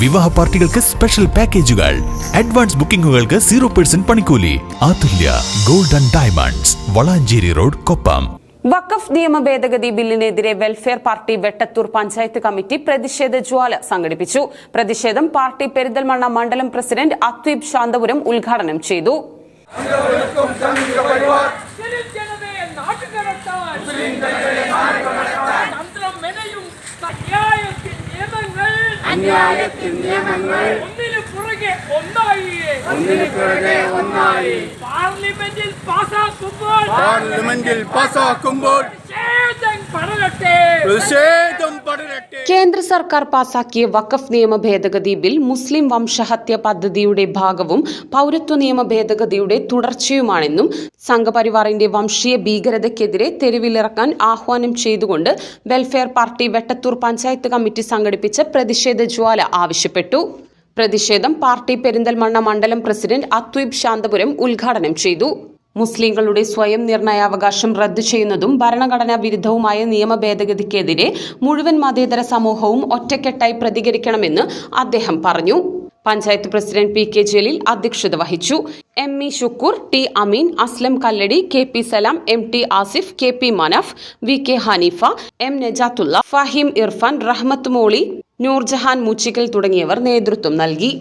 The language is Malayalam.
വിവാഹ പാർട്ടികൾക്ക് സ്പെഷ്യൽ പാക്കേജുകൾ, അഡ്വാൻസ് ബുക്കിംഗുകൾക്ക് 0% പണിക്കൂലി. Athulya Gold and Diamonds, Valanchery road, Koppam. വഖഫ് നിയമ ഭേദഗതി ബില്ലിനെതിരെ Welfare Party Vettathur panchayat committee പ്രതിഷേധ ജ്വാല സംഘടിപ്പിച്ചു. പ്രതിഷേധം പാർട്ടി പെരിന്തൽമണ്ണ മണ്ഡലം പ്രസിഡന്റ് അത്വീബ് ശാന്തപുരം ഉദ്ഘാടനം ചെയ്തു. പാർലമെന്റിൽ പാസാക്കുമ്പോൾ കേന്ദ്ര സർക്കാർ പാസാക്കിയ വഖഫ് നിയമ ഭേദഗതി ബിൽ മുസ്ലിം വംശഹത്യ പദ്ധതിയുടെ ഭാഗവും പൗരത്വ നിയമ ഭേദഗതിയുടെ തുടർച്ചയുമാണെന്നും സംഘപരിവാറിന്റെ വംശീയ ഭീകരതയ്ക്കെതിരെ തെരുവിലിറക്കാൻ ആഹ്വാനം ചെയ്തുകൊണ്ട് welfare Party Vettathur panchayat committee സംഘടിപ്പിച്ച പ്രതിഷേധ ജ്വാല ആവശ്യപ്പെട്ടു. പ്രതിഷേധം പാർട്ടി പെരിന്തൽമണ്ണ മണ്ഡലം പ്രസിഡന്റ് അത്വീബ് ശാന്തപുരം ഉദ്ഘാടനം ചെയ്തു. മുസ്ലിങ്ങളുടെ സ്വയം നിർണയാവകാശം റദ്ദു ചെയ്യുന്നതും ഭരണഘടനാ വിരുദ്ധവുമായ നിയമ ഭേദഗതിക്കെതിരെ മുഴുവൻ മതേതര സമൂഹവും ഒറ്റക്കെട്ടായി പ്രതികരിക്കണമെന്ന് അദ്ദേഹം പറഞ്ഞു. Panchayat president P K Jaleel അധ്യക്ഷത വഹിച്ചു. M E Shukkur, T Ameen, Aslam Kalladi, K P Salam, M T Asif, K P Manaf, V K Haneefa, M Najathulla, Faheem Irfan, Rahmath Moli, Noorjahan Moochikkal തുടങ്ങിയവർ നേതൃത്വം നൽകി.